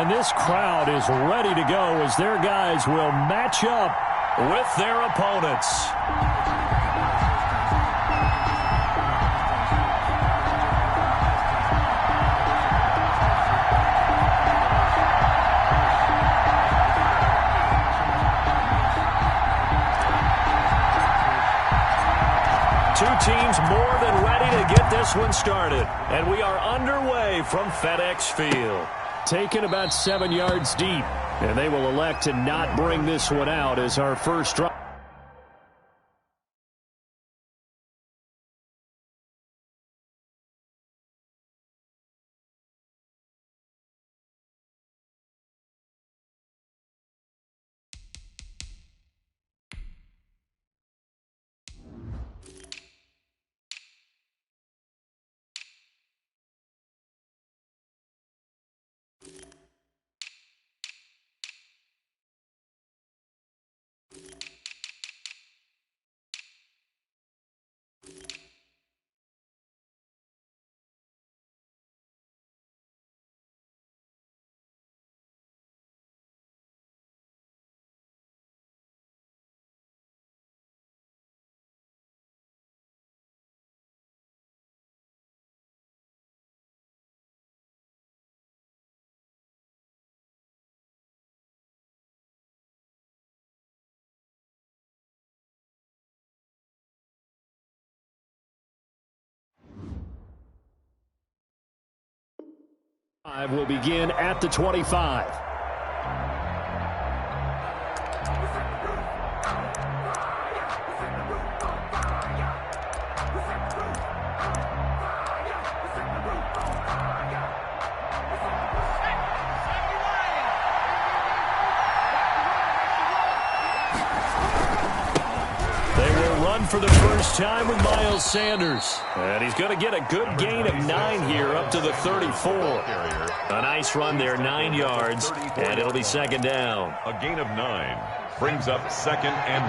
And this crowd is ready to go as their guys will match up with their opponents. Two teams more than ready to get this one started. And we are underway from FedEx Field. Taken about 7 yards deep. And they will elect to not bring this one out as our first drive. Will begin at the 25. For the first time with Miles Sanders. And he's going to get a good gain of 9 here up to the 34. A nice run there, 9 yards, and it'll be second down. A gain of 9 brings up 2nd and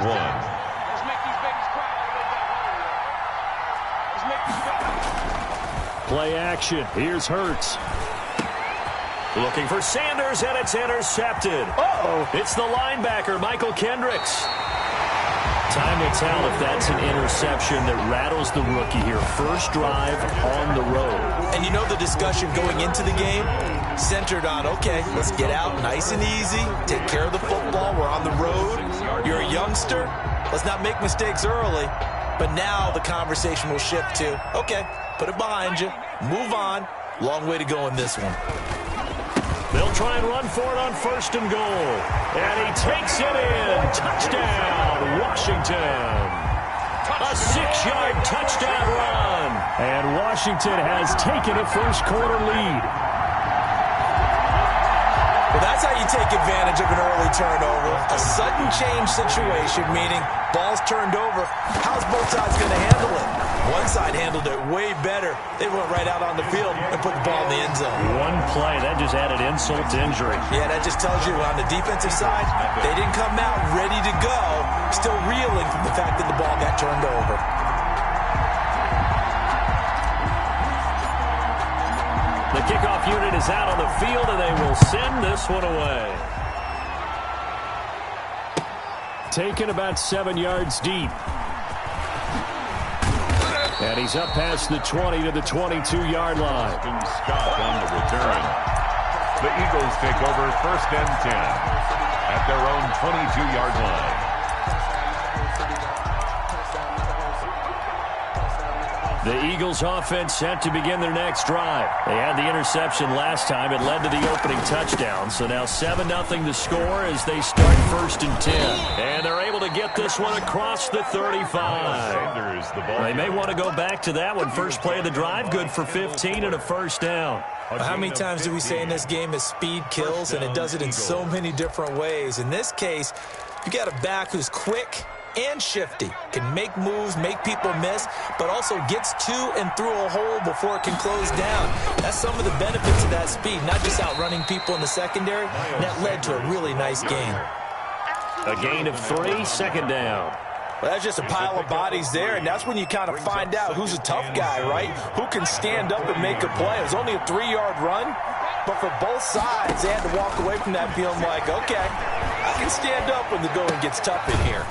1. Play action. Here's Hurts. Looking for Sanders, and it's intercepted. It's the linebacker, Michael Kendricks. Time will tell if that's an interception that rattles the rookie here. First drive on the road. And you know the discussion going into the game? Centered on, okay, let's get out nice and easy, take care of the football, we're on the road. You're a youngster, let's not make mistakes early. But now the conversation will shift to, okay, put it behind you, move on. Long way to go in this one. They'll try and run for it on 1st and goal. And he takes it in. Touchdown, Washington. A 6-yard touchdown run. And Washington has taken a first-quarter lead. Well, that's how you take advantage of an early turnover. A sudden change situation, meaning ball's turned over. How's both sides going to handle it? One side handled it way better. They went right out on the field and put the ball in the end zone. One play, that just added insult to injury. Yeah, that just tells you on the defensive side, they didn't come out ready to go, still reeling from the fact that the ball got turned over. The kickoff unit is out on the field, and they will send this one away. Taken about 7 yards deep. And he's up past the 20 to the 22-yard line. Scott on the return. The Eagles take over 1st and 10 at their own 22-yard line. The Eagles offense set to begin their next drive. They had the interception last time. It led to the opening touchdown. So now 7-0 the score as they start 1st and 10. And they're able to get this one across the 35. They may want to go back to that one. First play of the drive, good for 15 and a first down. How many times do we say in this game that speed kills, and it does it in so many different ways? In this case, you got a back who's quick and shifty, can make moves, make people miss, but also gets to and through a hole before it can close down. That's some of the benefits of that speed, not just outrunning people in the secondary, and that led to a really nice gain. A gain of 3, second down. Well, that's just a pile of bodies there, and that's when you kind of find out who's a tough guy, right? Who can stand up and make a play. It was only a 3-yard run, But for both sides, they had to walk away from that feeling like, okay, I can stand up when the going gets tough in here.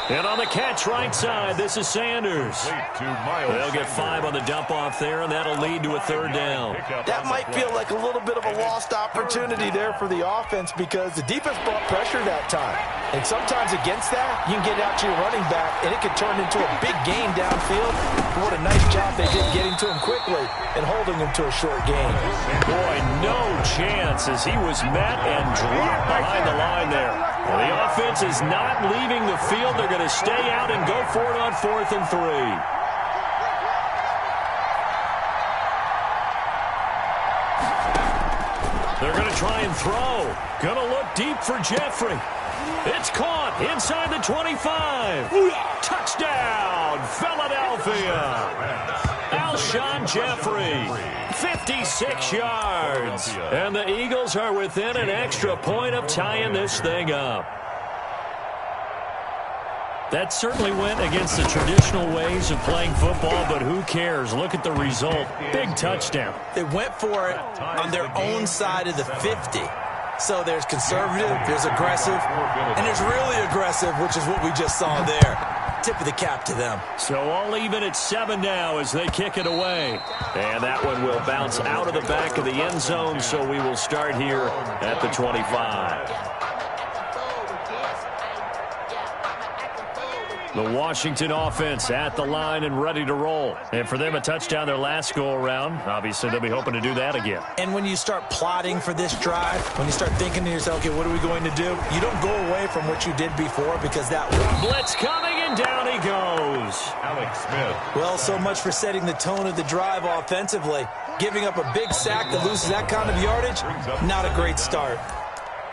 And on the catch right side, this is Sanders. They'll get 5 on the dump-off there, and that'll lead to a 3rd down. That might feel like a little bit of a lost opportunity there for the offense because the defense brought pressure that time. And sometimes against that, you can get out to your running back, and it can turn into a big gain downfield. What a nice job they did getting to him quickly and holding him to a short gain. Boy, no chance as he was met and dropped behind the line there. Well, the offense is not leaving the field. They're going to stay out and go for it on 4th and 3. They're going to try and throw. Going to look deep for Jeffrey. It's caught inside the 25. Touchdown, Philadelphia. Alshon Jeffrey, 56 yards. And the Eagles are within an extra point of tying this thing up. That certainly went against the traditional ways of playing football, but who cares? Look at the result. Big touchdown. They went for it on their own side of the 50. So there's conservative, there's aggressive, and there's really aggressive, which is what we just saw there. Tip of the cap to them. So all even at 7 now as they kick it away. And that one will bounce out of the back of the end zone, so we will start here at the 25. The Washington offense at the line and ready to roll. And for them, a touchdown their last go-around. Obviously, they'll be hoping to do that again. And when you start plotting for this drive, when you start thinking to yourself, okay, what are we going to do? You don't go away from what you did before because that blitz coming, and down he goes. Alex Smith. Well, so much for setting the tone of the drive offensively. Giving up a big sack that loses that kind of yardage, not a great start.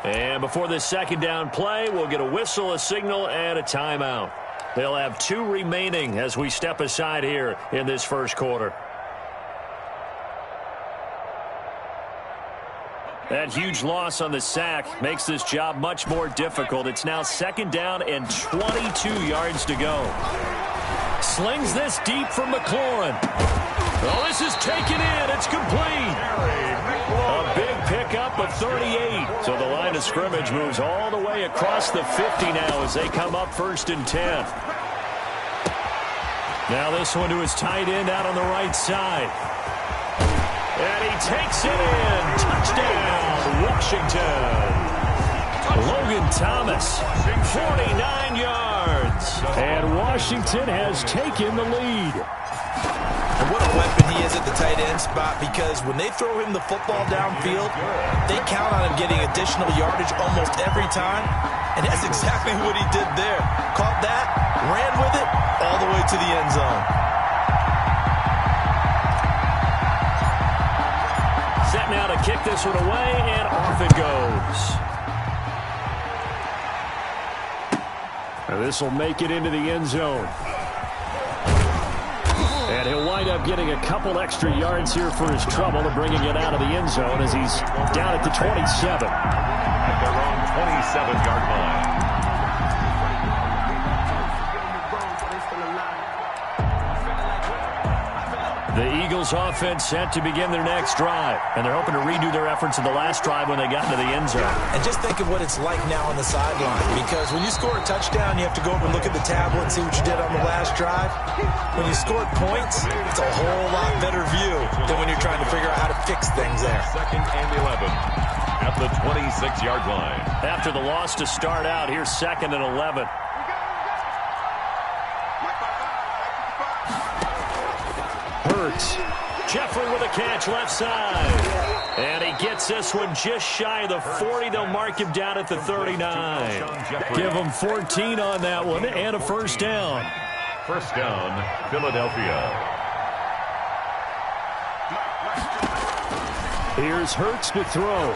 And before this 2nd down play, we'll get a whistle, a signal, and a timeout. They'll have 2 remaining as we step aside here in this 1st quarter. That huge loss on the sack makes this job much more difficult. It's now 2nd down and 22 yards to go. Slings this deep for McLaurin. Oh, this is taken in. It's complete. A big pickup of 38. So the line of scrimmage moves all the way across the 50 now as they come up 1st and 10. Now this one to his tight end out on the right side. And he takes it in. Touchdown, Washington. Logan Thomas, 49 yards. And Washington has taken the lead. And what a weapon he is at the tight end spot, because when they throw him the football downfield, they count on him getting additional yardage almost every time. And that's exactly what he did there. Caught that, ran with it, all the way to the end zone. Set now to kick this one away, and off it goes. Now this will make it into the end zone. And he'll wind up getting a couple extra yards here for his trouble to bringing it out of the end zone as he's down at the 27. At their own 27-yard line. The Eagles offense set to begin their next drive. And they're hoping to redo their efforts in the last drive when they got into the end zone. And just think of what it's like now on the sideline. Because when you score a touchdown, you have to go over and look at the tablet and see what you did on the last drive. When you scored points, it's a whole lot better view than when you're trying to figure out how to fix things there. 2nd and 11 at the 26-yard line. After the loss to start out, here's 2nd and 11. Hurts. Jeffrey with a catch left side. And he gets this one just shy of the 40. They'll mark him down at the 39. Give him 14 on that one and a 1st down. 1st down, Philadelphia. Here's Hurts to throw.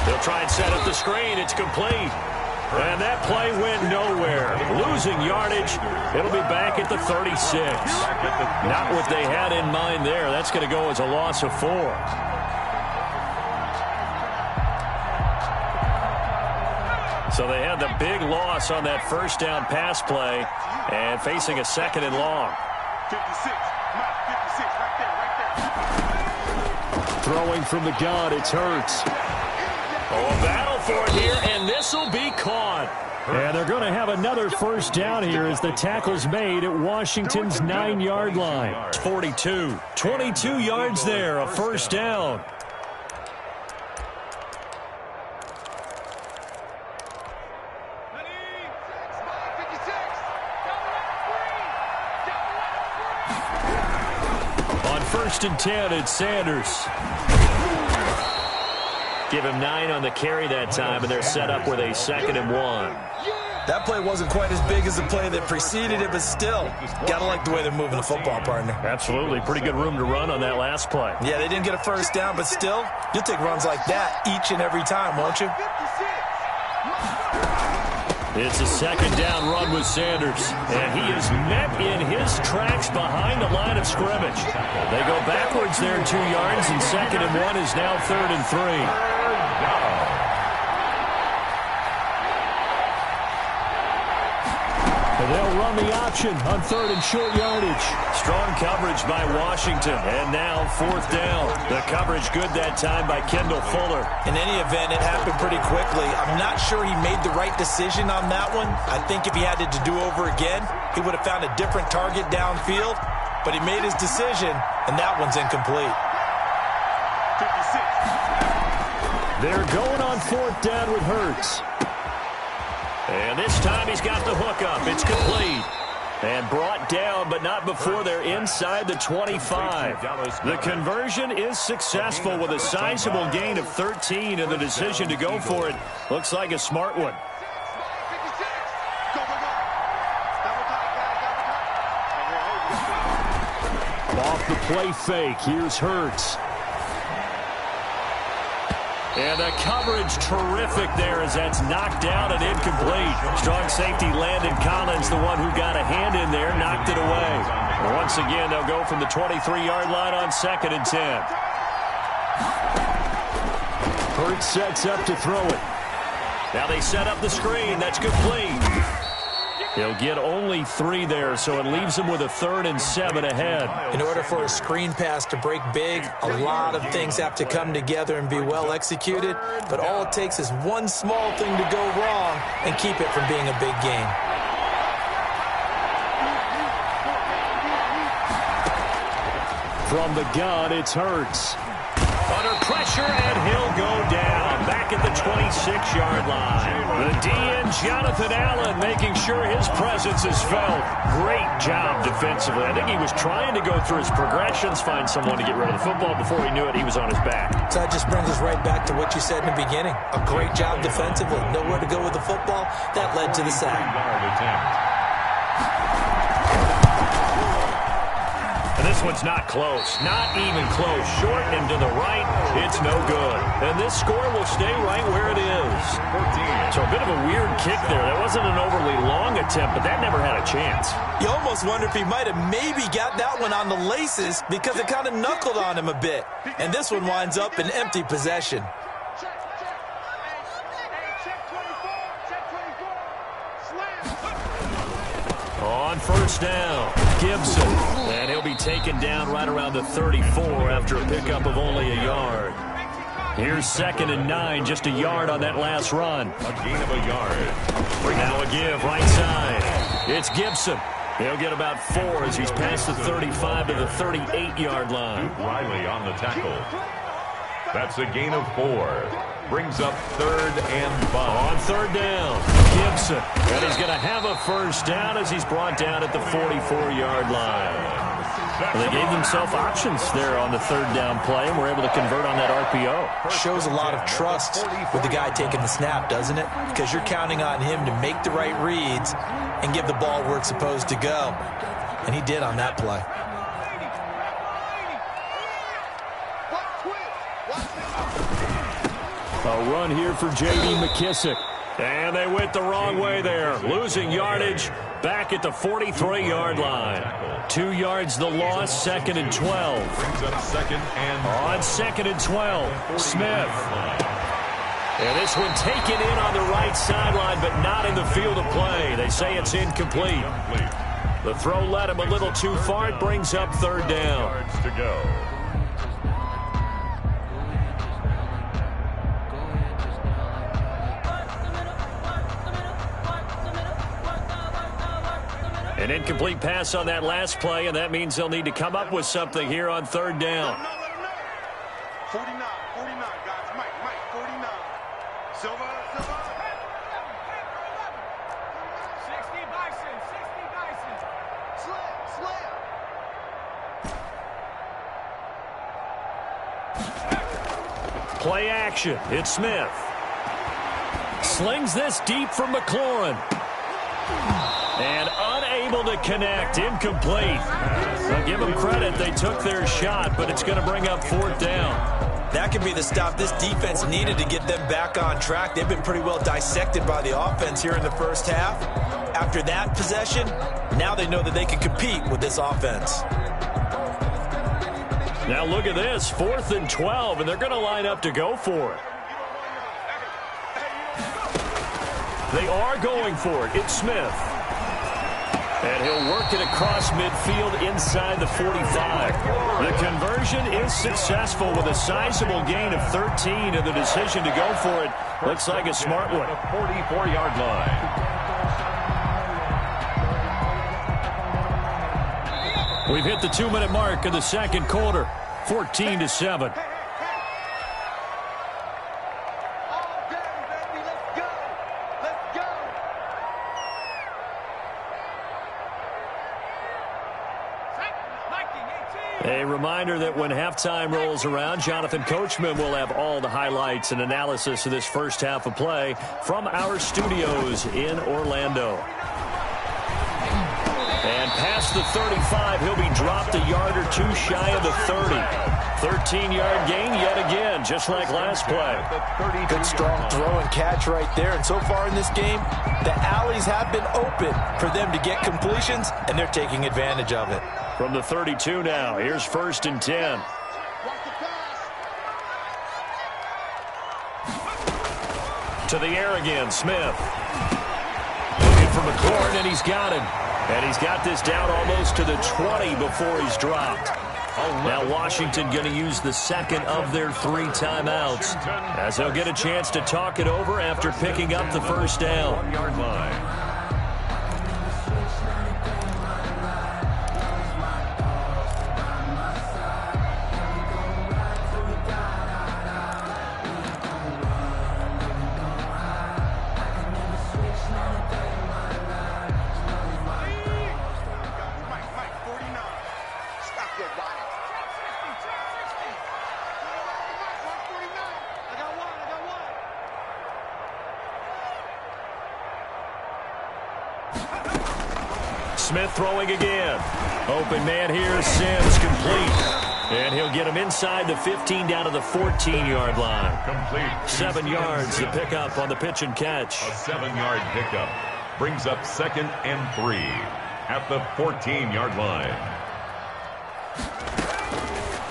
They'll try and set up the screen. It's complete. And that play went nowhere. Losing yardage. It'll be back at the 36. Not what they had in mind there. That's going to go as a loss of 4. So they had the big loss on that 1st down pass play and facing a 2nd and long. 56, right there, right there. Throwing from the gun, it's Hurts. Oh, a battle for it here, and this will be caught. And they're going to have another first down here as the tackle's made at Washington's 9-yard line. 42. 22 yards there, a first down. On 1st and 10, it's Sanders. Give him 9 on the carry that time, and they're set up with a 2nd and 1. That play wasn't quite as big as the play that preceded it, but still, got to like the way they're moving the football, partner. Absolutely. Pretty good room to run on that last play. Yeah, they didn't get a first down, but still, you'll take runs like that each and every time, won't you? It's a 2nd down run with Sanders, and he is met in his tracks behind the line of scrimmage. They go backwards there 2 yards, and 2nd and 1 is now 3rd and 3. And they'll run the option on 3rd and short yardage. Strong coverage by Washington, and now 4th down. The coverage good that time by Kendall Fuller. In any event, it happened pretty quickly. I'm not sure he made the right decision on that one. I think if he had to do over again, he would have found a different target downfield, but he made his decision, and that one's incomplete. 56. They're going on 4th down with Hurts. And this time he's got the hook up. It's complete. And brought down, but not before they're inside the 25. The conversion is successful with a sizable gain of 13, and the decision to go for it looks like a smart one. Off the play fake, here's Hurts. And the coverage terrific there as that's knocked down and incomplete. Strong safety Landon Collins, the one who got a hand in there, knocked it away. And once again, they'll go from the 23-yard line on 2nd and 10. Hurts sets up to throw it. Now they set up the screen. That's complete. He'll get only 3 there, so it leaves him with a 3rd and 7 ahead. In order for a screen pass to break big, a lot of things have to come together and be well executed, but all it takes is one small thing to go wrong and keep it from being a big gain. From the gun, it's Hurts. Under pressure, and he'll go down. Back at the 26-yard line. The DN, Jonathan Allen, making sure his presence is felt. Great job defensively. I think he was trying to go through his progressions, find someone to get rid of the football. Before he knew it, he was on his back. So that just brings us right back to what you said in the beginning. A great job defensively. Nowhere to go with the football. That led to the sack. And this one's not close. Not even close. Short and to the right. It's no good. And this score will stay right where it is. 14. So a bit of a weird kick there. That wasn't an overly long attempt, but that never had a chance. You almost wonder if he might have maybe got that one on the laces because it kind of knuckled on him a bit. And this one winds up in empty possession. On 1st down, Gibson. And he'll be taken down right around the 34 after a pickup of only a yard. Here's 2nd and 9, just a yard on that last run. A gain of a yard. Now a give, right side. It's Gibson. He'll get about 4 as he's past the 35 to the 38-yard line. Riley on the tackle. That's a gain of 4. Brings up 3rd and 5. On 3rd down, Gibson. And he's going to have a first down as he's brought down at the 44-yard line. Well, they gave themselves options there on the 3rd down play, and were able to convert on that RPO. Shows a lot of trust with the guy taking the snap, doesn't it? Because you're counting on him to make the right reads and give the ball where it's supposed to go. And he did on that play. A run here for J.D. McKissick. And they went the wrong way there. Losing yardage back at the 43-yard line. 2 yards the loss, 2nd and 12. Brings up 2nd and on 2nd and 12, Smith. And this one taken in on the right sideline, but not in the field of play. They say it's incomplete. The throw led him a little too far. It brings up 3rd down. To go. An incomplete pass on that last play, and that means they'll need to come up with something here on third down. 49, guys. Mike, 49. Silva. 60 Bison. Slam. Play action. It's Smith. Slings this deep from McLaurin. And unable to connect. Incomplete. I'll give them credit. They took their shot, but it's going to bring up fourth down. That could be the stop this defense needed to get them back on track. They've been pretty well dissected by the offense here in the first half. After that possession, now they know that they can compete with this offense. Now look at this. 4th and 12, and they're going to line up to go for it. They are going for it. It's Smith. And he'll work it across midfield inside the 45. The conversion is successful with a sizable gain of 13, and the decision to go for it looks like a smart one. 44-yard line. We've hit the 2-minute mark in the second quarter. 14-7. A reminder that when halftime rolls around, Jonathan Coachman will have all the highlights and analysis of this first half of play from our studios in Orlando. And past the 35, he'll be dropped a yard or two shy of the 30. 13-yard gain yet again, just like last play. Good strong throw and catch right there. And so far in this game, the alleys have been open for them to get completions, and they're taking advantage of it. From the 32 now, here's 1st and 10. To the air again, Smith. Looking for McLaurin, and he's got him. And he's got this down almost to the 20 before he's dropped. Now Washington going to use the second of their 3 timeouts, as they'll get a chance to talk it over after picking up the first down. 1-yard line. Smith throwing again. Open man here, Sims complete. And he'll get him inside the 15 down to the 14-yard line. Complete. 7 yards to pick up on the pitch and catch. A 7-yard pickup brings up 2nd and 3 at the 14-yard line.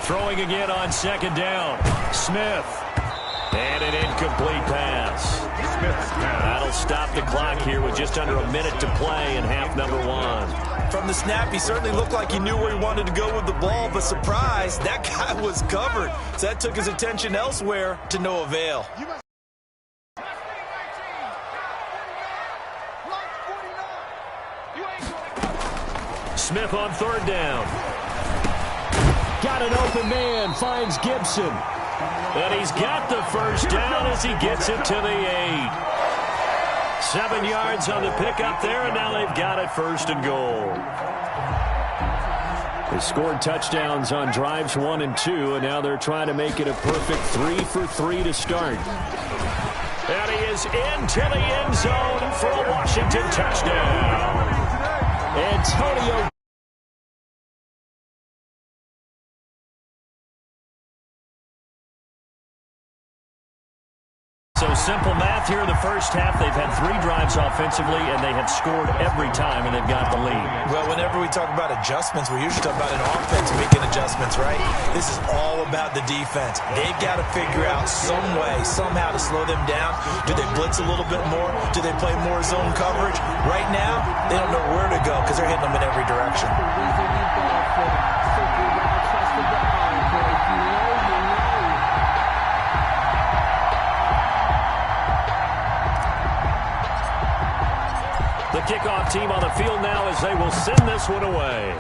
Throwing again on 2nd down. Smith. And an incomplete pass. Smith's pass. That'll stop the clock here with just under a minute to play in half number 1. From the snap, he certainly looked like he knew where he wanted to go with the ball, but surprise, that guy was covered. So that took his attention elsewhere to no avail. Smith on 3rd down. Got an open man, finds Gibson. And he's got the first down as he gets it to the 8. 7 yards on the pickup there, and now they've got it 1st and goal. They scored touchdowns on drives 1 and 2, and now they're trying to make it a perfect 3 for 3 to start. And he is into the end zone for a Washington touchdown. Antonio. So simple math here in the first half. They've had 3 drives offensively, and they have scored every time, and they've got the lead. Well, whenever we talk about adjustments, we usually talk about an offense making adjustments, right? This is all about the defense. They've got to figure out some way, somehow to slow them down. Do they blitz a little bit more? Do they play more zone coverage? Right now, they don't know where to go because they're hitting them in every direction. The kickoff team on the field now as they will send this one away.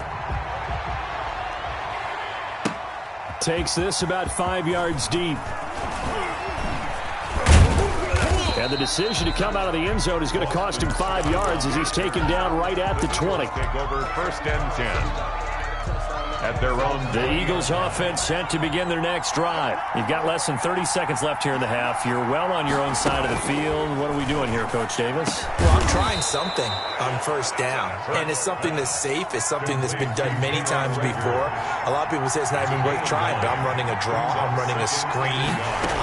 Takes this about 5 yards deep. And the decision to come out of the end zone is going to cost him 5 yards as he's taken down right at the 20. Take over 1st and 10. At their own. The Eagles offense set to begin their next drive. You've got less than 30 seconds left here in the half. You're well on your own side of the field. What are we doing here, Coach Davis? Well, I'm trying something on 1st down, and it's something that's safe. It's something that's been done many times before. A lot of people say it's not even worth trying, but I'm running a draw. I'm running a screen.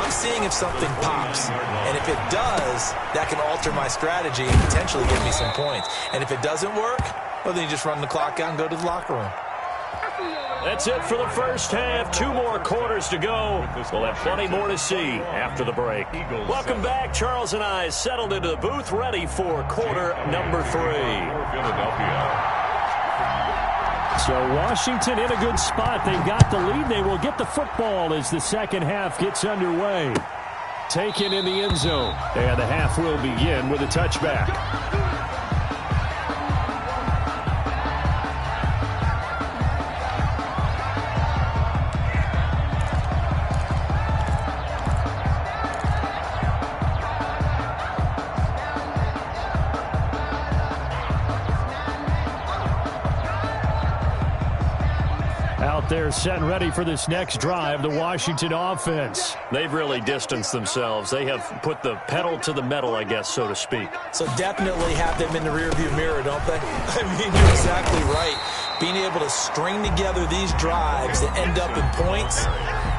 I'm seeing if something pops, and if it does, that can alter my strategy and potentially give me some points. And if it doesn't work, well, then you just run the clock out and go to the locker room. That's it for the first half. 2 more quarters to go. We'll have plenty more to see after the break. Welcome back. Charles and I settled into the booth, ready for quarter number 3. Philadelphia. So Washington in a good spot. They've got the lead. They will get the football as the second half gets underway. Taken in the end zone. And the half will begin with a touchback. They're set and ready for this next drive, the Washington offense. They've really distanced themselves. They have put the pedal to the metal, I guess, so to speak. So definitely have them in the rearview mirror, don't they? I mean, you're exactly right. Being able to string together these drives that end up in points,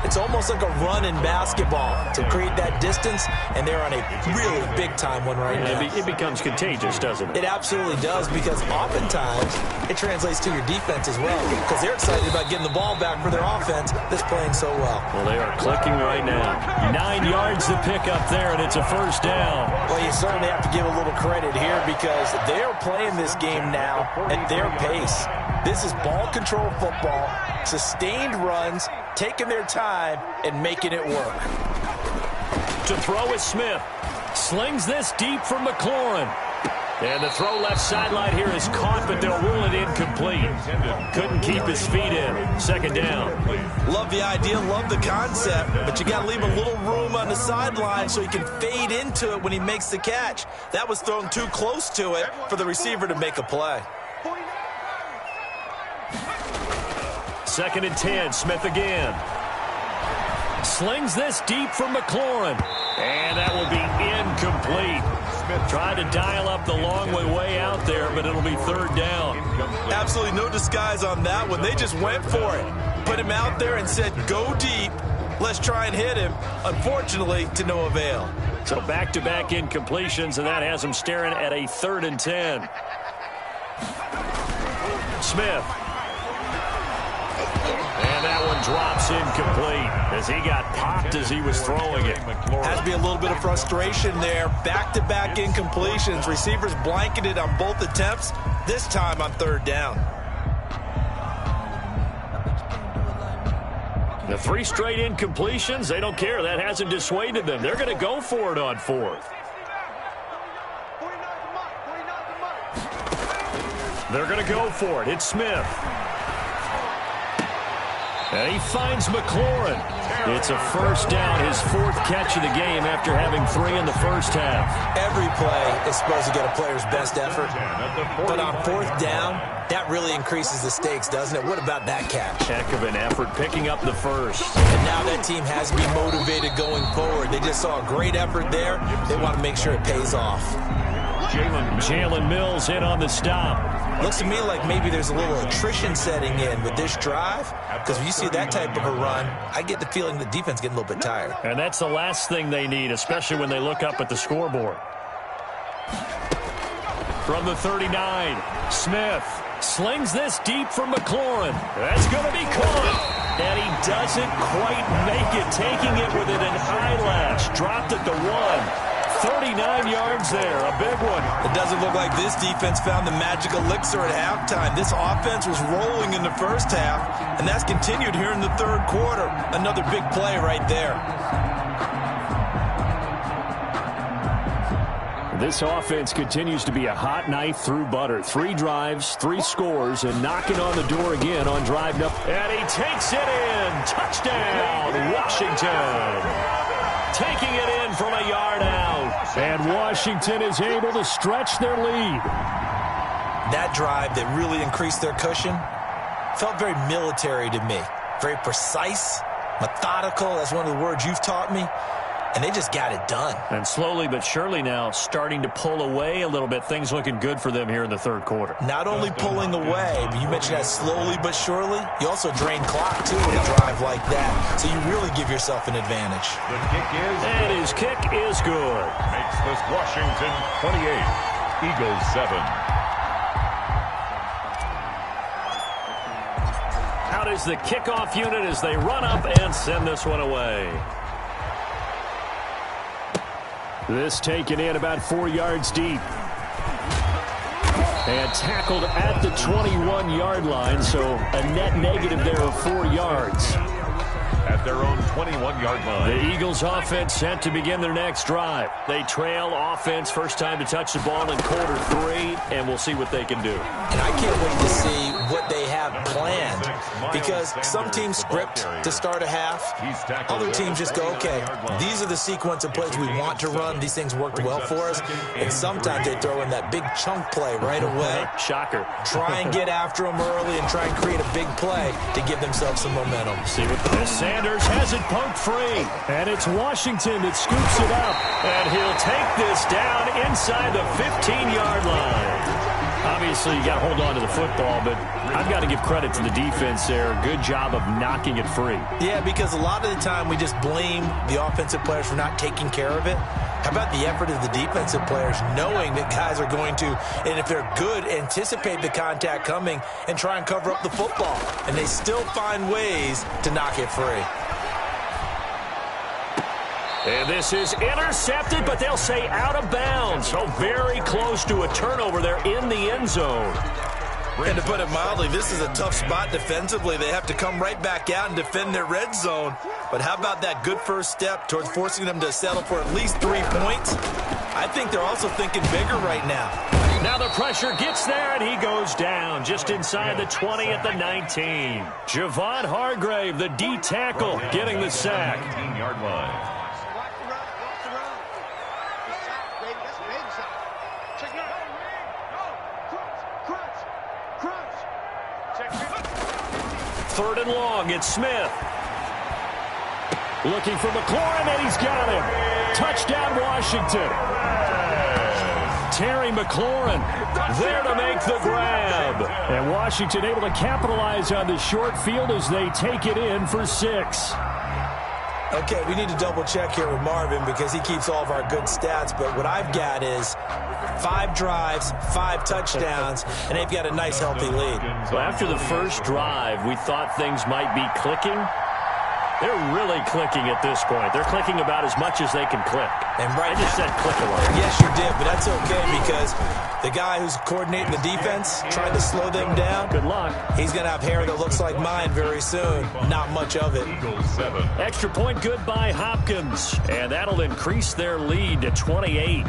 it's almost like a run in basketball to create that distance, and they're on a really big-time one right now. It becomes contagious, doesn't it? It absolutely does, because oftentimes it translates to your defense as well, because they're excited about getting the ball back for their offense that's playing so well. Well, they are clicking right now. 9 yards to pick up there, and it's a first down. Well, you certainly have to give a little credit here because they're playing this game now at their pace. This is ball control football, sustained runs, taking their time and making it work. To throw is Smith. Slings this deep from McLaurin. And the throw left sideline here is caught, but they'll rule it incomplete. Couldn't keep his feet in. Second down. Love the idea, love the concept, but you got to leave a little room on the sideline so he can fade into it when he makes the catch. That was thrown too close to it for the receiver to make a play. 2nd and 10, Smith again. Slings this deep from McLaurin. And that will be incomplete. Smith tried to dial up the long way out there, but it'll be 3rd down. Absolutely no disguise on that one. They just went for it. Put him out there and said, go deep. Let's try and hit him. Unfortunately, to no avail. So back-to-back incompletions, and that has him staring at a 3rd and 10. Smith. And that one drops incomplete as he got popped as he was throwing it. Has to be a little bit of frustration there. Back-to-back incompletions. Receivers blanketed on both attempts, this time on 3rd down. The 3 straight incompletions, they don't care. That hasn't dissuaded them. They're going to go for it on 4th. They're going to go for it. It's Smith. And he finds McLaurin. It's a first down, his 4th catch of the game after having 3 in the first half. Every play is supposed to get a player's best effort. But on 4th down, that really increases the stakes, doesn't it? What about that catch? Heck of an effort picking up the first. And now that team has to be motivated going forward. They just saw a great effort there. They want to make sure it pays off. Jalen Mills in on the stop. Looks to me like maybe there's a little attrition setting in with this drive, because when you see that type of a run, I get the feeling the defense getting a little bit tired. And that's the last thing they need, especially when they look up at the scoreboard. From the 39, Smith slings this deep from McLaurin. That's going to be caught. And he doesn't quite make it, taking it within an eyelash. Dropped at the 1. 39 yards there, a big one. It doesn't look like this defense found the magic elixir at halftime. This offense was rolling in the first half, and that's continued here in the 3rd quarter. Another big play right there. This offense continues to be a hot knife through butter. 3 drives, 3 scores, and knocking on the door again on drive number. And he takes it in. Touchdown, Washington. Taking it in from a yard out. And Washington is able to stretch their lead. That drive that really increased their cushion felt very military to me. Very precise, methodical. That's one of the words you've taught me. And they just got it done. And slowly but surely now starting to pull away a little bit. Things looking good for them here in the third quarter. Not only pulling away, but you mentioned that slowly but surely. You also drain clock, too, with a drive like that. So you really give yourself an advantage. The kick is... And his kick is good. Makes this Washington 28, Eagles 7. Out is the kickoff unit as they run up and send this one away. This taken in about 4 yards deep. And tackled at the 21-yard line, so a net negative there of 4 yards. At their own 21-yard line. The Eagles offense set to begin their next drive. They trail offense, first time to touch the ball in quarter 3, and we'll see what they can do. And I can't wait to see what they have planned, because some teams script to start a half. Other teams just go, okay, these are the sequence of plays we want to run. These things worked well for us. And sometimes they throw in that big chunk play right away. Shocker. Try and get after them early and try and create a big play to give themselves some momentum. See what Sanders has it poked free. And it's Washington that scoops it up. And he'll take this down inside the 15-yard line. Obviously, you got to hold on to the football, but I've got to give credit to the defense there. Good job of knocking it free. Yeah, because a lot of the time we just blame the offensive players for not taking care of it. How about the effort of the defensive players knowing that guys are going to, and if they're good, anticipate the contact coming and try and cover up the football. And they still find ways to knock it free. And this is intercepted, but they'll say out of bounds. So very close to a turnover there in the end zone. And to put it mildly, this is a tough spot defensively. They have to come right back out and defend their red zone. But how about that good first step towards forcing them to settle for at least 3 points? I think they're also thinking bigger right now. Now the pressure gets there, and he goes down just inside the 20 at the 19. Javon Hargrave, the D tackle, getting the sack. 19-yard line. Third and long, it's Smith. Looking for McLaurin, and he's got him. Touchdown, Washington. Terry McLaurin there to make the grab. And Washington able to capitalize on the short field as they take it in for 6. Okay, we need to double check here with Marvin because he keeps all of our good stats. But what I've got is 5 drives, 5 touchdowns, and they've got a nice, healthy lead. So after the first drive, we thought things might be clicking. They're really clicking at this point. They're clicking about as much as they can click. And right I just said click a lot. Yes, you did, but that's okay because the guy who's coordinating the defense, trying to slow them down. Good luck. He's going to have hair that looks like mine very soon. Not much of it. Eagles 7. Extra point good by Hopkins. And that'll increase their lead to 28.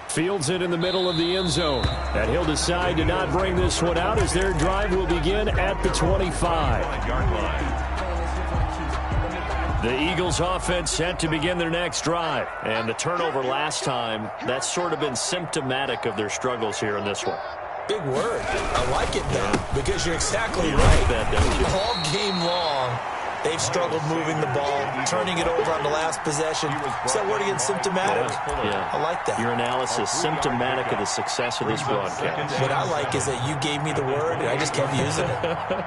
Fields it in the middle of the end zone. And he'll decide to not bring this one out as their drive will begin at the 25. The Eagles offense set to begin their next drive. And the turnover last time, that's sort of been symptomatic of their struggles here in this one. Big word. I like it, though, because you're exactly right. That, don't you? All game long, they've struggled moving the ball, turning it over on the last possession. Is that word again, symptomatic? Yeah. I like that. Your analysis, symptomatic of the success of this broadcast. What I like is that you gave me the word, and I just kept using it.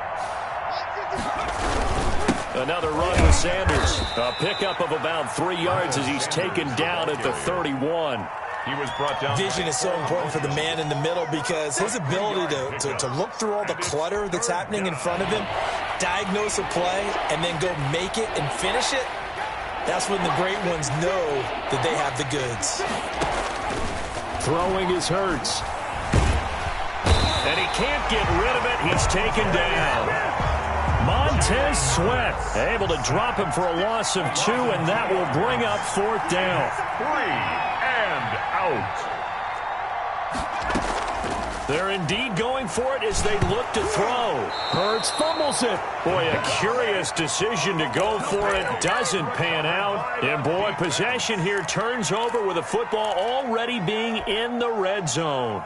Another run with Sanders. A pickup of about 3 yards as he's taken down at the 31. He was brought down. Vision is so important for the man in the middle because his ability to look through all the clutter that's happening in front of him, diagnose a play, and then go make it and finish it, that's when the great ones know that they have the goods. Throwing is Hurts. And he can't get rid of it. He's taken down. Montez Sweat able to drop him for a loss of 2, and that will bring up 4th down. 3 and out. They're indeed going for it as they look to throw. Hurts fumbles it. Boy, a curious decision to go for it. Doesn't pan out. And boy, possession here turns over with a football already being in the red zone.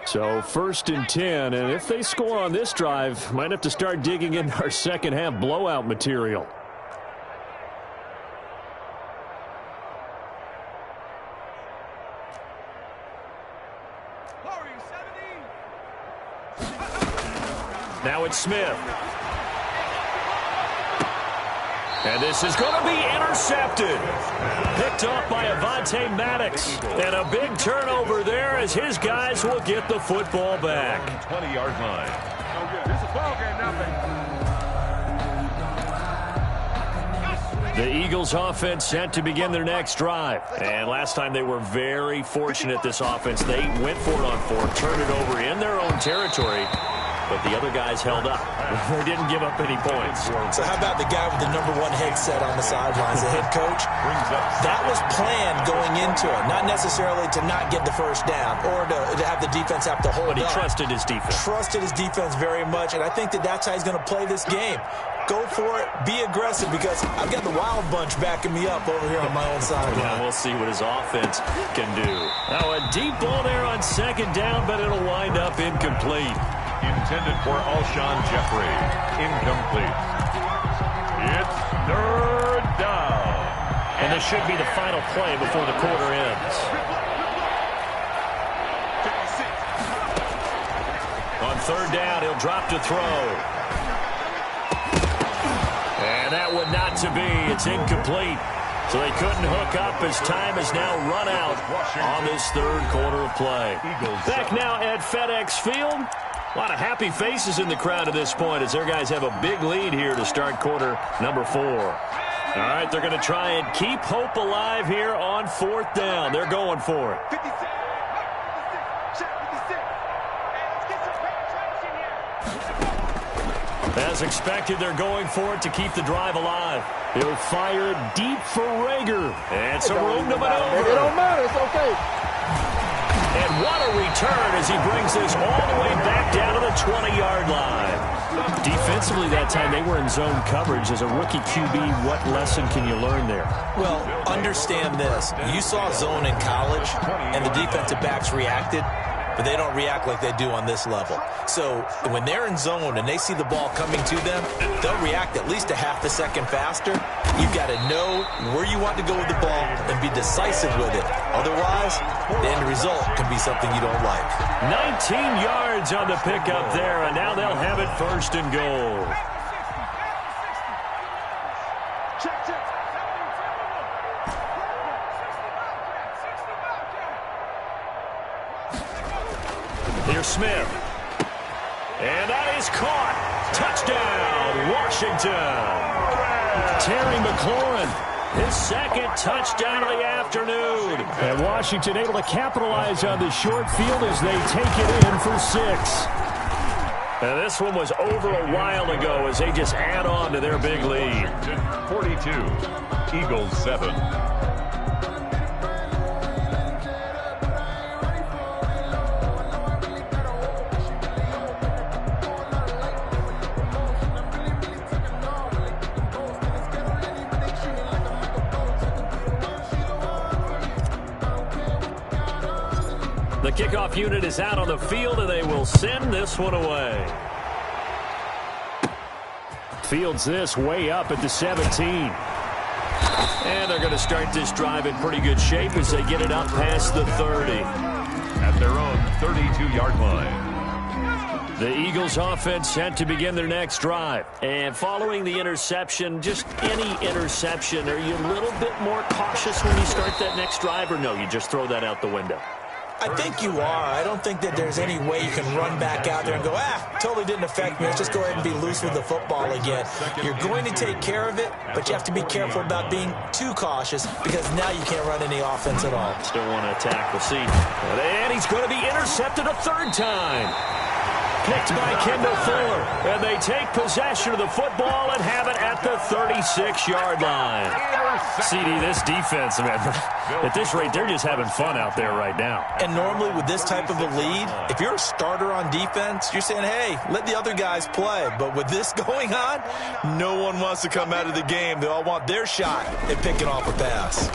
So 1st and 10, and if they score on this drive, might have to start digging in our second half blowout material. Now it's Smith. And this is going to be intercepted. Picked off by Avonte Maddox. And a big turnover there as his guys will get the football back. 20-yard line. It's a ball game, nothing. The Eagles offense set to begin their next drive. And last time they were very fortunate, this offense. They went for it on 4, turned it over in their own territory. But the other guys held up. They didn't give up any points. So how about the guy with the #1 headset on the sidelines, the head coach? That was planned going into it. Not necessarily to not get the first down or to have the defense have to hold But he up. trusted his defense. Trusted his defense very much, and I think that's how he's going to play this game. Go for it. Be aggressive, because I've got the wild bunch backing me up over here on my own sideline. Yeah, we'll see what his offense can do. Now a deep ball there on 2nd down, but it'll wind up incomplete. Intended for Alshon Jeffrey. Incomplete. It's 3rd down. And this should be the final play before the quarter ends. On 3rd down, he'll drop to throw. And that would not to be. It's incomplete. So they couldn't hook up as time has now run out on this 3rd quarter of play. Back now at FedEx Field. A lot of happy faces in the crowd at this point as their guys have a big lead here to start quarter number 4. All right, they're going to try and keep hope alive here on 4th down. They're going for it. 56. Check 56. Hey, let's get some penetration here. As expected, they're going for it to keep the drive alive. He'll fire deep for Rager. And some room to maneuver. It don't matter. It's okay. And what a return as he brings this all the way back down to the 20-yard line. Defensively that time, they were in zone coverage. As a rookie QB, what lesson can you learn there? Well, understand this. You saw zone in college, and the defensive backs reacted, but they don't react like they do on this level. So when they're in zone and they see the ball coming to them, they'll react at least a half a second faster. You've got to know where you want to go with the ball and be decisive with it. Otherwise, the end result can be something you don't like. 19 yards on the pickup there, and now they'll have it 1st and goal. Check, check. Here's Smith. And that is caught. Touchdown, Washington. Terry McLaurin, his 2nd touchdown of the afternoon. And Washington able to capitalize on the short field as they take it in for 6. And this one was over a while ago as they just add on to their big lead. 42. Eagles 7. The kickoff unit is out on the field, and they will send this one away. Fields this way up at the 17. And they're going to start this drive in pretty good shape as they get it up past the 30. At their own 32-yard line. The Eagles offense set to begin their next drive. And following the interception, just any interception, are you a little bit more cautious when you start that next drive, or no, you just throw that out the window? I think you are. I don't think that there's any way you can run back out there and go, totally didn't affect me. Let's just go ahead and be loose with the football again. You're going to take care of it, but you have to be careful about being too cautious because now you can't run any offense at all. Still want to attack. We'll see. And he's going to be intercepted a third time. Picked by Kendall Fuller. And they take possession of the football and have it at the 36-yard line. CD, this defense, man, at this rate, they're just having fun out there right now. And normally with this type of a lead, if you're a starter on defense, you're saying, hey, let the other guys play. But with this going on, no one wants to come out of the game. They all want their shot at picking off a pass.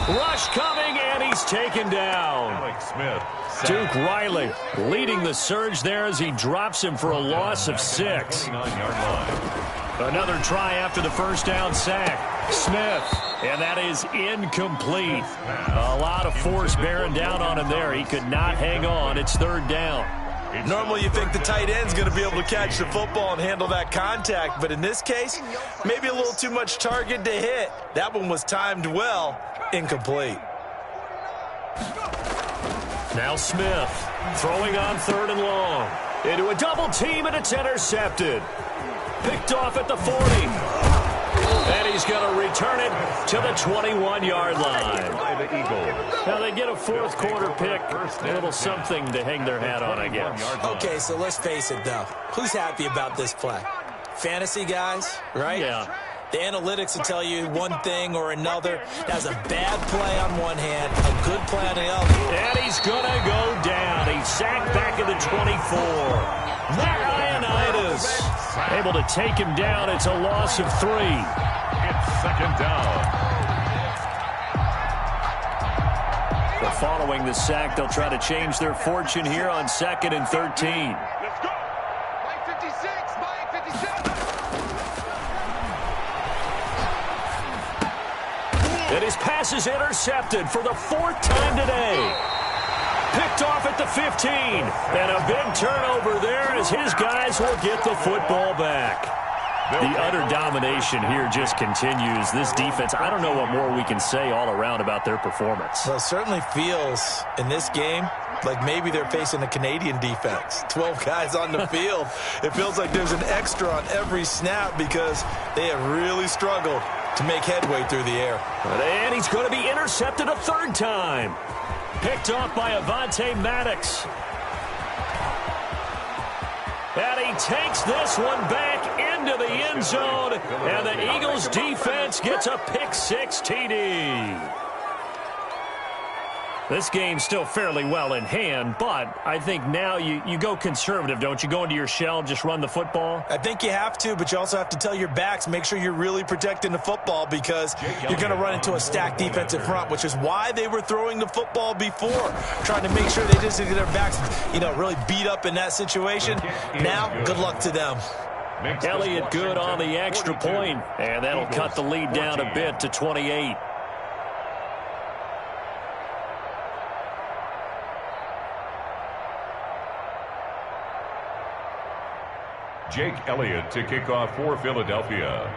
Rush coming, and he's taken down. Alex Smith. Duke Riley leading the surge there as he drops him for a loss of 6. Another try after the first down sack. Smith, and that is incomplete. A lot of force bearing down on him there. He could not hang on. It's third down. Normally you think the tight end's going to be able to catch the football and handle that contact, but in this case, maybe a little too much target to hit. That one was timed well. Incomplete. Now Smith throwing on third and long. Into a double team, and it's intercepted. Picked off at the 40. And he's going to return it to the 21-yard line. Now they get a fourth quarter pick. A little something to hang their hat on, I guess. Okay, so let's face it, though. Who's happy about this play? Fantasy guys, right? Yeah. The analytics will tell you one thing or another. That's a bad play on one hand, a good play on the other. And he's going to go down. He's sacked back at the 24. Ioannidis able to take him down. It's a loss of 3. It's second down. But following the sack, they'll try to change their fortune here on 2nd and 13. Let's go. Mike 56, Mike 57. And his pass is intercepted for the 4th time today. Picked off at the 15. And a big turnover there as his guys will get the football back. The utter domination here just continues. This defense, I don't know what more we can say all around about their performance. Well, it certainly feels in this game like maybe they're facing a Canadian defense. 12 guys on the field. It feels like there's an extra on every snap because they have really struggled to make headway through the air. And he's going to be intercepted a 3rd time. Picked off by Avonte Maddox. And he takes this one back into the end zone. And the Eagles defense gets a pick-6 TD. This game's still fairly well in hand, but I think now you go conservative, don't you? Go into your shell, just run the football? I think you have to, but you also have to tell your backs, make sure you're really protecting the football because you're going to run into a stacked defensive front, which is why they were throwing the football before, trying to make sure they just get their backs, really beat up in that situation. Now, good luck to them. Elliott good on the extra point, and that'll cut the lead down a bit to 28. Jake Elliott to kick off for Philadelphia.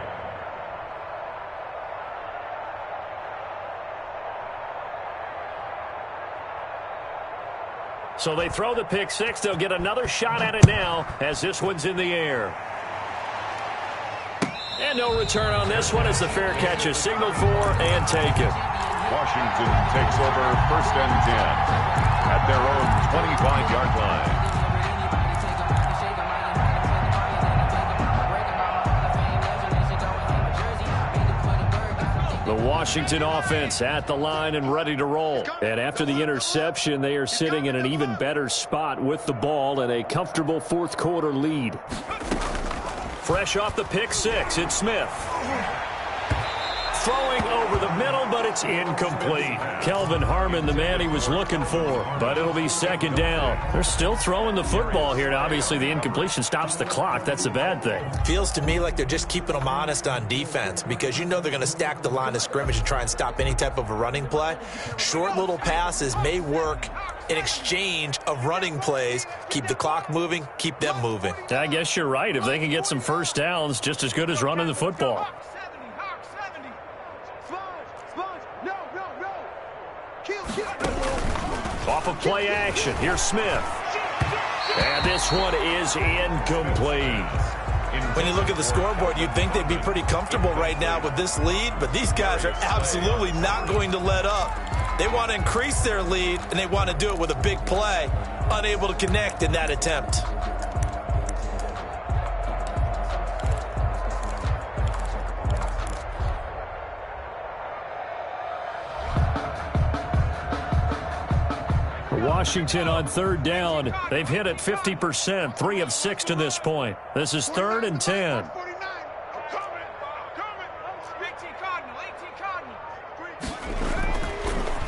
So they throw the pick-6. They'll get another shot at it now as this one's in the air. And no return on this one as the fair catch is signaled for and taken. Washington takes over 1st and 10 at their own 25-yard line. The Washington offense at the line and ready to roll. And after the interception, they are sitting in an even better spot with the ball and a comfortable 4th quarter lead. Fresh off the pick-6, it's Smith. Throwing over the middle, but it's incomplete. Kelvin Harmon, the man he was looking for, but it'll be 2nd down. They're still throwing the football here, and obviously the incompletion stops the clock. That's a bad thing. Feels to me like they're just keeping them honest on defense because they're going to stack the line of scrimmage and try and stop any type of a running play. Short little passes may work in exchange of running plays. Keep the clock moving, keep them moving. I guess you're right. If they can get some first downs, just as good as running the football. Off of play action, here's Smith. And this one is incomplete. When you look at the scoreboard, you'd think they'd be pretty comfortable right now with this lead, but these guys are absolutely not going to let up. They want to increase their lead, and they want to do it with a big play. Unable to connect in that attempt. Washington on third down. They've hit it 50%, 3 of 6 to this point. This is 3rd and 10.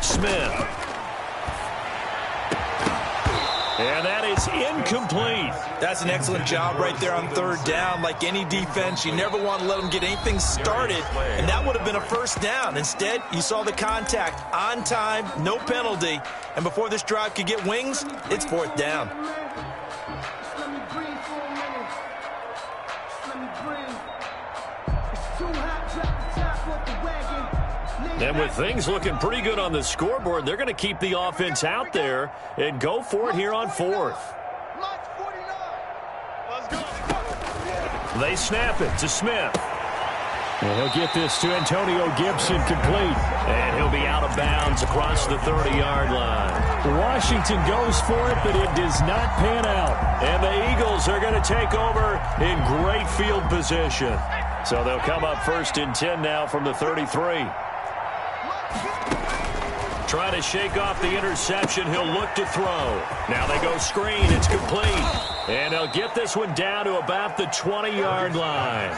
Smith. And that is incomplete. That's an excellent job right there on third down. Like any defense, you never want to let them get anything started, and that would have been a first down. Instead, you saw the contact on time, no penalty, and before this drive could get wings, it's 4th down. And with things looking pretty good on the scoreboard, they're going to keep the offense out there and go for it here on 4th. They snap it to Smith. And he'll get this to Antonio Gibson complete. And he'll be out of bounds across the 30-yard line. Washington goes for it, but it does not pan out. And the Eagles are going to take over in great field position. So they'll come up 1st and 10 now from the 33. Trying to shake off the interception. He'll look to throw. Now they go screen. It's complete. And they'll get this one down to about the 20-yard line.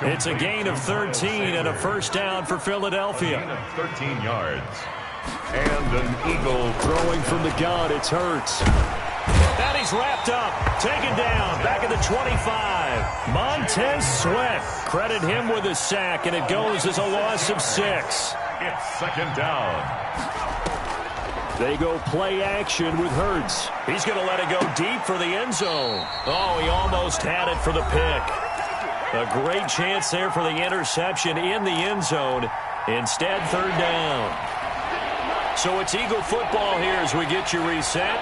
It's a gain of 13 and a first down for Philadelphia. Gain of 13 yards. And an Eagle throwing from the gun. It's Hurts. And he's wrapped up. Taken down. Back at the 25. Montez Sweat. Credit him with a sack, and it goes as a loss of 6. It's 2nd down. They go play action with Hurts. He's going to let it go deep for the end zone. Oh, he almost had it for the pick. A great chance there for the interception in the end zone. Instead, 3rd down. So it's Eagle football here as we get you reset.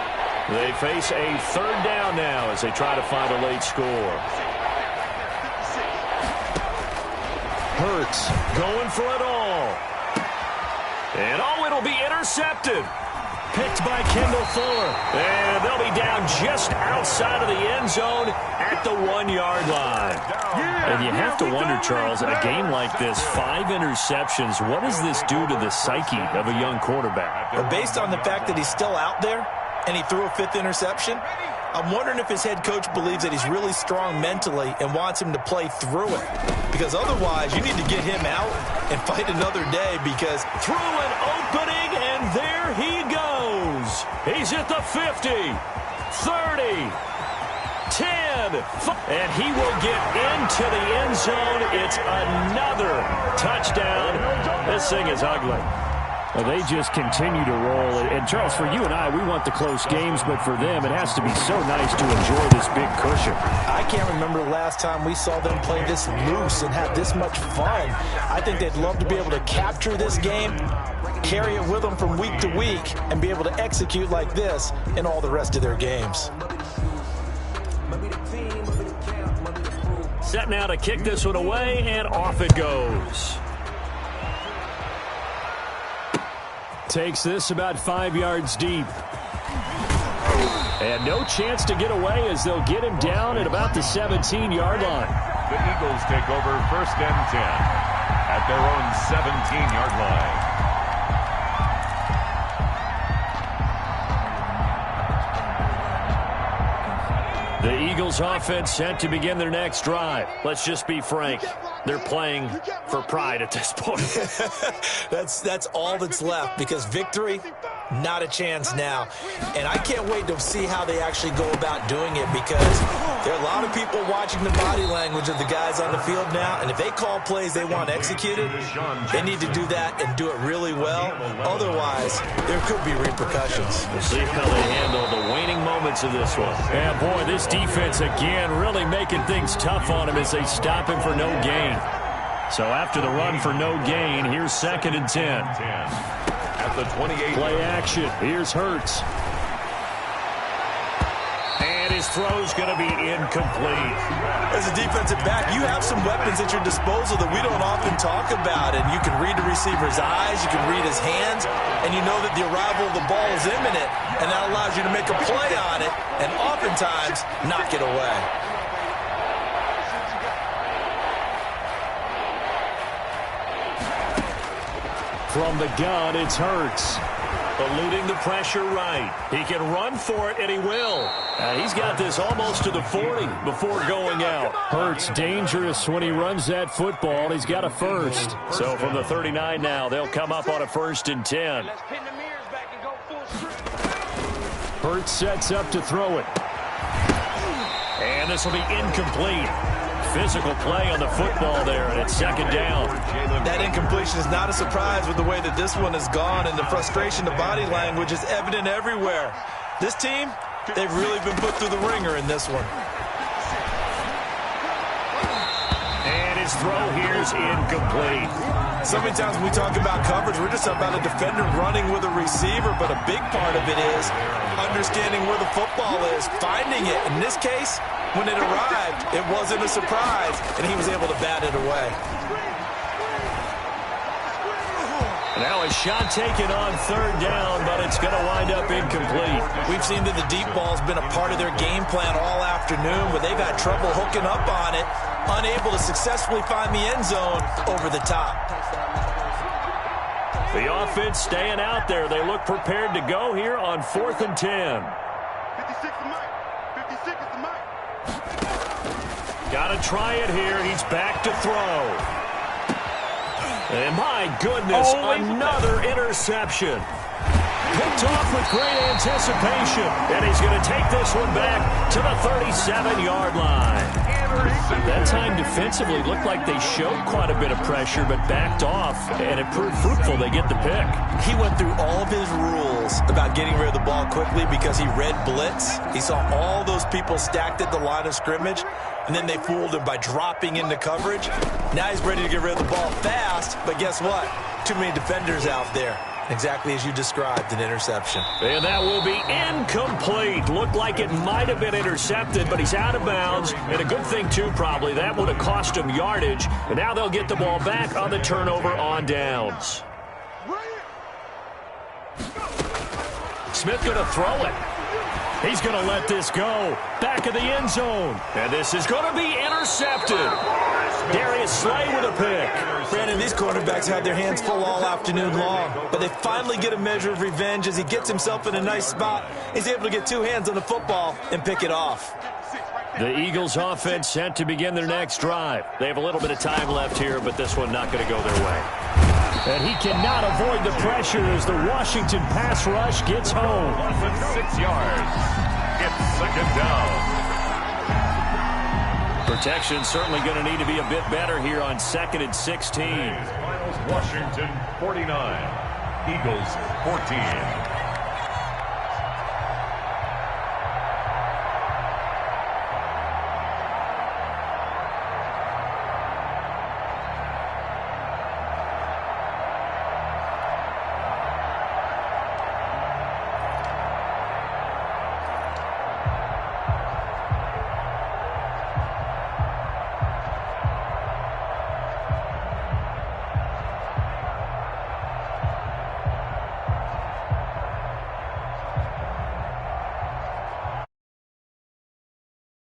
They face a 3rd down now as they try to find a late score. Hurts going for it all. And it'll be intercepted. Picked by Kendall Fuller. And they'll be down just outside of the end zone at the 1-yard line. And you have to wonder, Charles, in a game like this, 5 interceptions, what does this do to the psyche of a young quarterback? But based on the fact that he's still out there and he threw a 5th interception, I'm wondering if his head coach believes that he's really strong mentally and wants him to play through it. Because otherwise, you need to get him out and fight another day, because through an opening, and there he goes. He's at the 50, 30, 10, and he will get into the end zone. It's another touchdown. This thing is ugly. Well, they just continue to roll. And, Charles, for you and I, we want the close games, but for them, it has to be so nice to enjoy this big cushion. I can't remember the last time we saw them play this loose and have this much fun. I think they'd love to be able to capture this game, carry it with them from week to week, and be able to execute like this in all the rest of their games. Set now to kick this one away, and off it goes. Takes this about 5 yards deep. And no chance to get away as they'll get him down at about the 17-yard line. The Eagles take over 1st and 10 at their own 17-yard line. The Eagles offense set to begin their next drive. Let's just be frank. They're playing for pride at this point. That's all that's left, because victory, not a chance now. And I can't wait to see how they actually go about doing it, because there are a lot of people watching the body language of the guys on the field now, and if they call plays they want executed, they need to do that and do it really well. Otherwise, there could be repercussions. We'll see how they handle the waning moments of this one. And boy, this defense again really making things tough on him as they stop him for no gain. So after the run for no gain, here's 2nd and 10. At at the 28. Play action. Here's Hurts. And his throw's going to be incomplete. As a defensive back, you have some weapons at your disposal that we don't often talk about. And you can read the receiver's eyes, you can read his hands, and you know that the arrival of the ball is imminent, and that allows you to make a play on it and oftentimes knock it away. From the gun, it's Hurts. Eluding the pressure right. He can run for it, and he will. He's got this almost to the 40 before going out. Hurts dangerous when he runs that football. He's got a first. So from the 39 now, they'll come up on a 1st and 10. Hurts sets up to throw it. And this will be incomplete. Physical play on the football there, and it's 2nd down. That incompletion is not a surprise with the way that this one has gone, and the frustration, the body language is evident everywhere. This team, they've really been put through the ringer in this one. And his throw here's incomplete. So many times when we talk about coverage, we're just talking about a defender running with a receiver, but a big part of it is understanding where the football is, finding it. In this case, when it arrived, it wasn't a surprise, and he was able to bat it away. Now a shot taken on 3rd down, but it's going to wind up incomplete. We've seen that the deep ball's been a part of their game plan all afternoon, but they've had trouble hooking up on it, unable to successfully find the end zone over the top. The offense staying out there. They look prepared to go here on 4th and 10. 56 is Mike. 56 is the Mike. Got to try it here. He's back to throw. And my goodness, another interception. Picked off with great anticipation. And he's going to take this one back to the 37-yard line. That time defensively looked like they showed quite a bit of pressure, but backed off, and it proved fruitful. They get the pick. He went through all of his rules about getting rid of the ball quickly because he read blitz. He saw all those people stacked at the line of scrimmage, and then they fooled him by dropping into coverage. Now he's ready to get rid of the ball fast, but guess what? Too many defenders out there. Exactly as you described, an interception. And that will be incomplete. Looked like it might have been intercepted, but he's out of bounds. And a good thing, too, probably. That would have cost him yardage. And now they'll get the ball back on the turnover on downs. Smith going to throw it. He's going to let this go. Back of the end zone. And this is going to be intercepted. Darius Slay with a pick. Brandon, these cornerbacks had their hands full all afternoon long, but they finally get a measure of revenge as he gets himself in a nice spot. He's able to get 2 hands on the football and pick it off. The Eagles offense set to begin their next drive. They have a little bit of time left here, but this one not going to go their way. And he cannot avoid the pressure as the Washington pass rush gets home. Less than 6 yards. It's 2nd down. Protection certainly going to need to be a bit better here on 2nd and 16. Washington 49, Eagles 14.